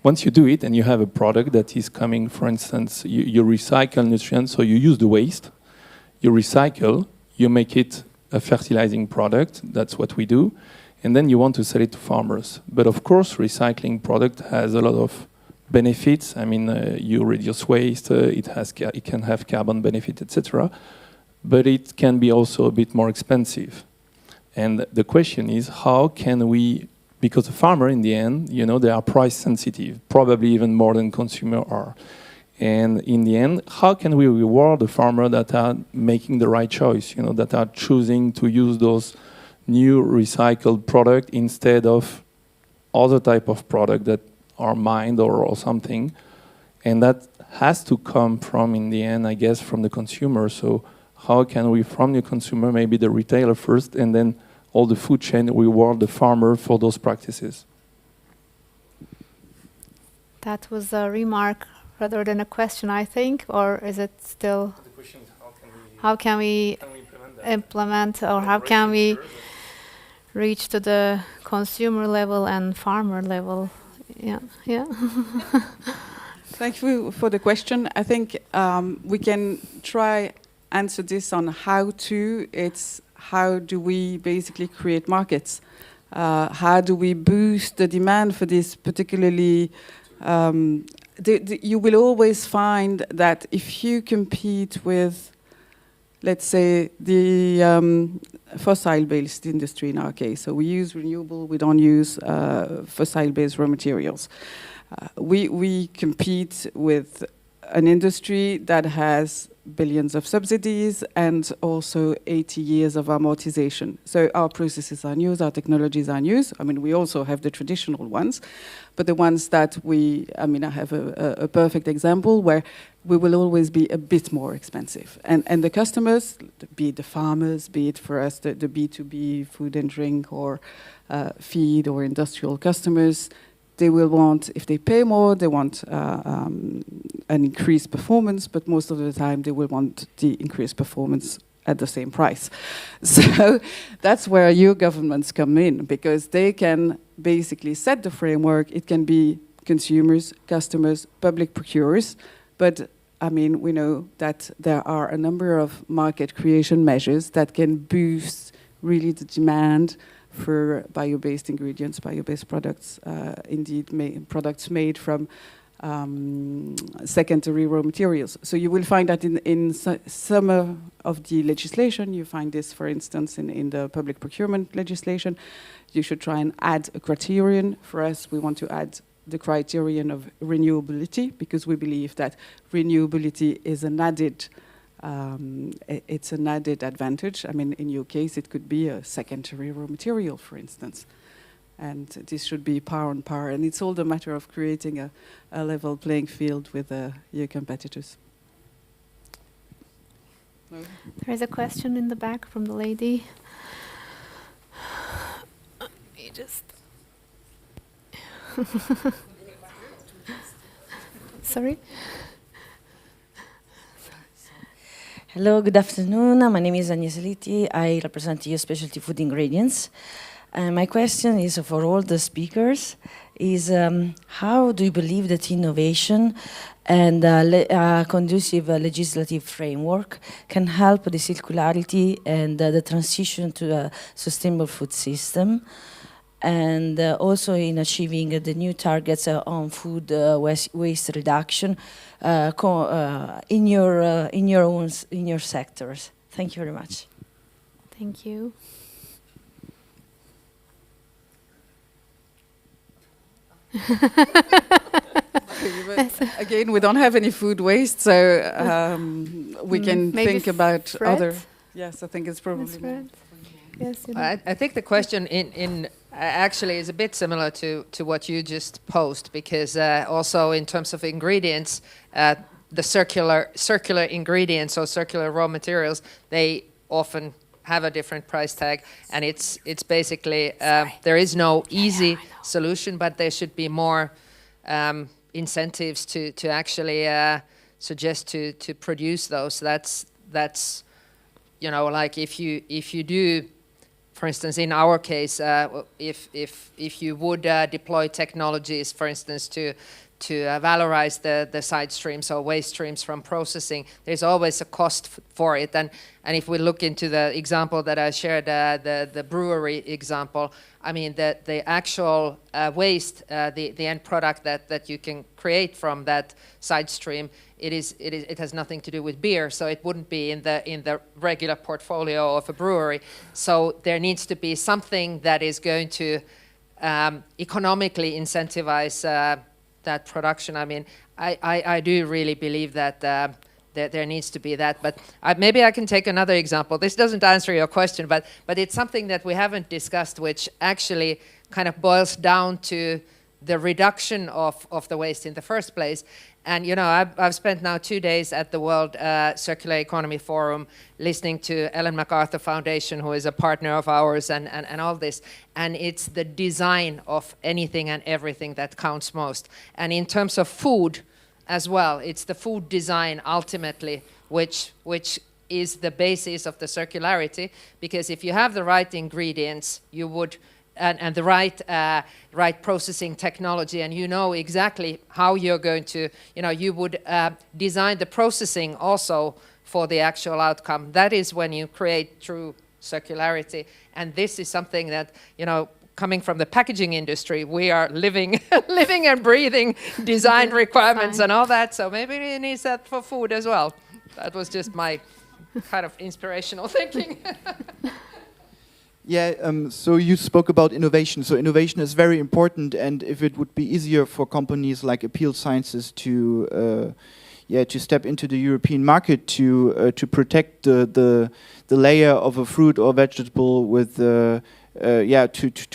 Speaker 8: once you do it and you have a product that is coming, for instance, you recycle nutrients, so you use the waste, you recycle, you make it a fertilizing product, that's what we do, and then you want to sell it to farmers. But of course, recycling product has a lot of benefits. I mean, you reduce waste, it can have carbon benefit, etc. But it can be also a bit more expensive. And the question is, how can we, because the farmer in the end, you know, they are price sensitive, probably even more than consumer are. And in the end, how can we reward the farmer that are making the right choice, you know, that are choosing to use those new recycled product instead of other type of product that are mined or something, and that has to come from, in the end, I guess, from the consumer. So how can we, from the consumer, maybe the retailer first, and then all the food chain reward the farmer for those practices?
Speaker 1: That was a remark rather than a question, I think, or is it still?
Speaker 8: The question is
Speaker 1: how can we implement, or how can we reach to the consumer level and farmer level? Yeah.
Speaker 4: Thank you for the question. I think we can try answer this on how to. It's how do we basically create markets? How do we boost the demand for this? Particularly, you will always find that if you compete with, let's say, the fossil-based industry in our case. So we use renewable, we don't use fossil-based raw materials. We compete with an industry that has billions of subsidies and also 80 years of amortization. So our processes are new, our technologies are new. I mean, we also have the traditional ones, but the ones that I have a perfect example where we will always be a bit more expensive. And the customers, be it the farmers, be it for us the B2B food and drink or feed or industrial customers, they will want, if they pay more, they want an increased performance, but most of the time they will want the increased performance at the same price. So that's where your governments come in, because they can basically set the framework. It can be consumers, customers, public procurers, but I mean, we know that there are a number of market creation measures that can boost really the demand for bio-based ingredients, bio-based products, indeed products made from secondary raw materials. So you will find that in some of the legislation, you find this, for instance, in the public procurement legislation, you should try and add a criterion. For us, we want to add the criterion of renewability, because we believe that renewability is an added it's an added advantage. I mean, in your case, it could be a secondary raw material, for instance. And this should be par on par. And it's all a matter of creating a level playing field with your competitors. No?
Speaker 1: There is a question in the back from the lady. You just... Sorry?
Speaker 9: Hello, good afternoon. My name is Agnese Litti. I represent EU Specialty Food Ingredients. My question is for all the speakers, is how do you believe that innovation and conducive legislative framework can help the circularity and the transition to a sustainable food system, and also in achieving the new targets on food waste reduction in your sectors? Thank you very much.
Speaker 1: Thank you.
Speaker 4: again, we don't have any food waste, so we can
Speaker 1: maybe
Speaker 4: think about
Speaker 1: bread?
Speaker 4: other. Yes, I think it's probably
Speaker 1: That's
Speaker 4: more.
Speaker 1: right. Yes, you know.
Speaker 5: I think the question actually is a bit similar to what you just posed, because also in terms of ingredients, the circular ingredients or circular raw materials, they often have a different price tag, and it's basically there is no easy solution, but there should be more incentives to actually suggest to produce those. That's you know, like if you do, for instance, in our case, if you would deploy technologies, for instance, to valorize the side streams or waste streams from processing, there's always a cost for it. And if we look into the example that I shared, the brewery example, I mean, the actual waste, the end product that you can create from that side stream, it has nothing to do with beer, so it wouldn't be in the regular portfolio of a brewery. So there needs to be something that is going to economically incentivize that production. I mean, I do really believe that there needs to be that. But maybe I can take another example. This doesn't answer your question, but it's something that we haven't discussed, which actually kind of boils down to the reduction of the waste in the first place. And you know, I've spent now 2 days at the World Circular Economy Forum listening to Ellen MacArthur Foundation, who is a partner of ours, and all this. And it's the design of anything and everything that counts most. And in terms of food as well, it's the food design ultimately which is the basis of the circularity, because if you have the right ingredients, you would and the right processing technology, and you know exactly how you're going to, you know, you would design the processing also for the actual outcome. That is when you create true circularity. And this is something that, you know, coming from the packaging industry, we are living and breathing design requirements and all that. So maybe we need that for food as well. That was just my kind of inspirational thinking.
Speaker 6: Yeah, so you spoke about innovation. So innovation is very important, and if it would be easier for companies like Appeal Sciences to step into the European market to protect the layer of a fruit or vegetable with to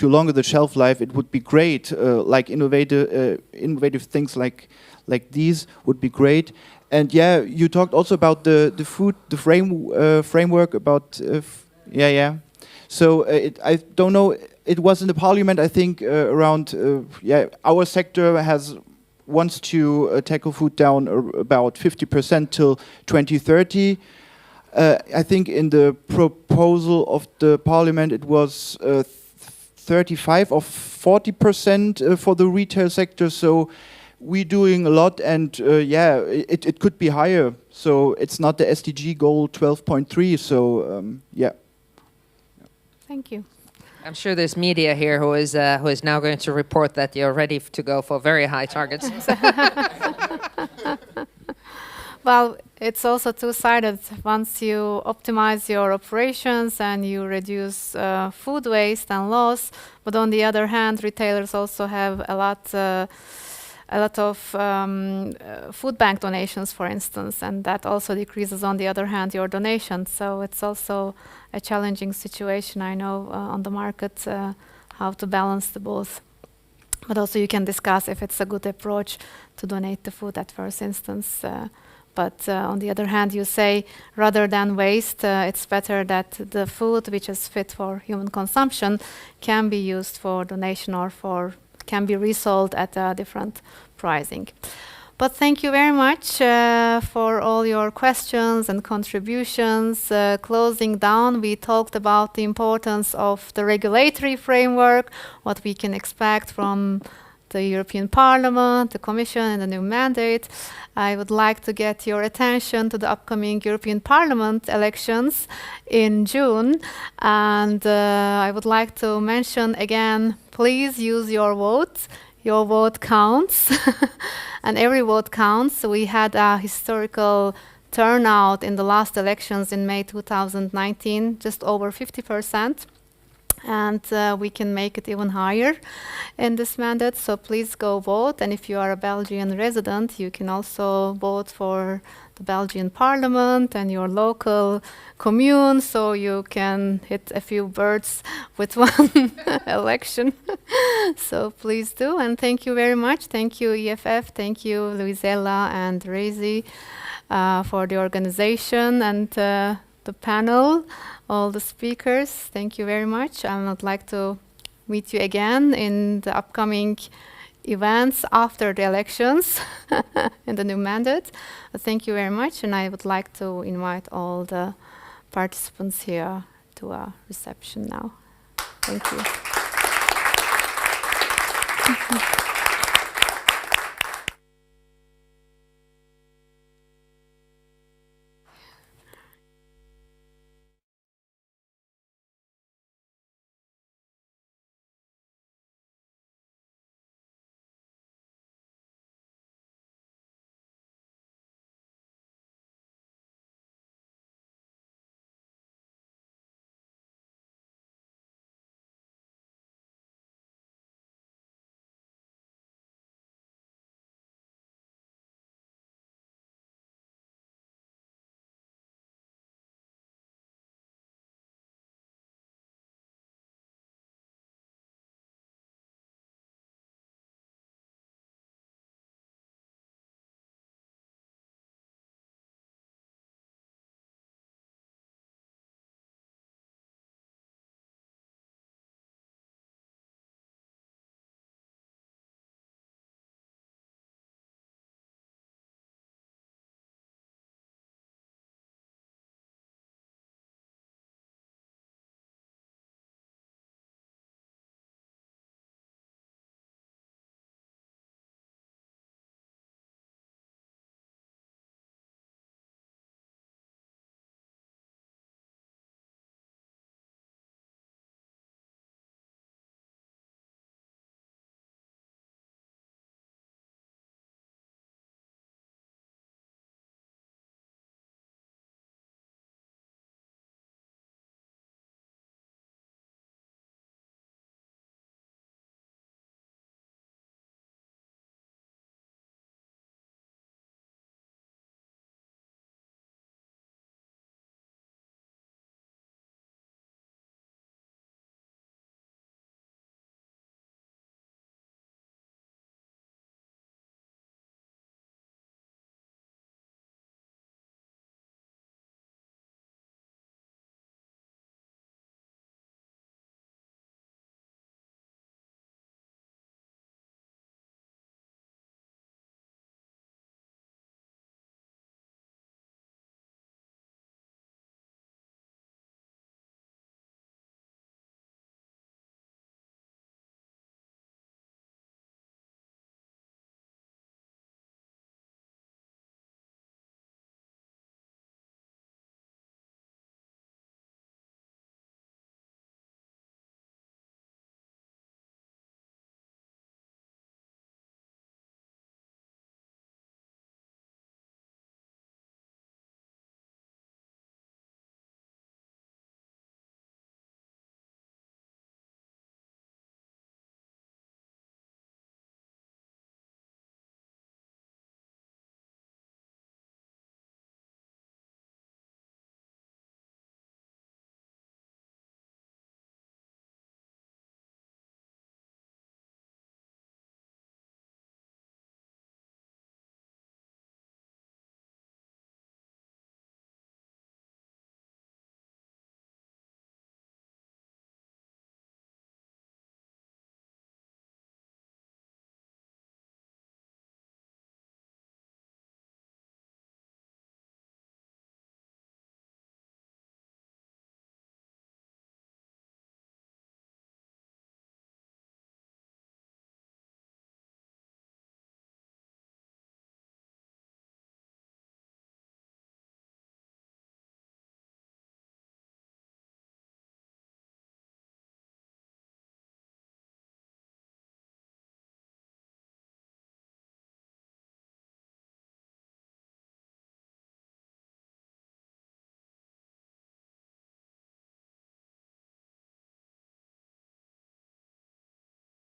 Speaker 6: longer the shelf life, it would be great. Like innovative things like these would be great. And yeah, you talked also about the framework about So I don't know. It was in the parliament. I think around our sector wants to tackle food down about 50% till 2030. I think in the proposal of the parliament it was 35 or 40% for the retail sector. So we're doing a lot, and it could be higher. So it's not the SDG goal 12.3. So
Speaker 1: Thank you.
Speaker 5: I'm sure there's media here who is now going to report that you're ready to go for very high targets.
Speaker 1: Well, it's also two-sided. Once you optimize your operations and you reduce food waste and loss, but on the other hand, retailers also have a lot of food bank donations, for instance, and that also decreases, on the other hand, your donations. So it's also a challenging situation, I know, on the market, how to balance the both. But also you can discuss if it's a good approach to donate the food at first instance. But on the other hand, you say rather than waste, it's better that the food which is fit for human consumption can be used for donation or can be resold at a different pricing. But thank you very much for all your questions and contributions. Closing down, we talked about the importance of the regulatory framework, what we can expect from the European Parliament, the Commission, and the new mandate. I would like to get your attention to the upcoming European Parliament elections in June. And I would like to mention again, please use your vote. Your vote counts, and every vote counts. We had a historical turnout in the last elections in May 2019, just over 50%. and we can make it even higher in this mandate. So please go vote. And if you are a Belgian resident, you can also vote for the Belgian Parliament and your local commune, so you can hit a few birds with one election. So please do, and thank you very much. Thank you, EFF. Thank you, Luisella and Rezi, for the organization and the panel, all the speakers. Thank you very much. I would like to meet you again in the upcoming events after the elections in the new mandate. Thank you very much, and I would like to invite all the participants here to a reception now. Thank you.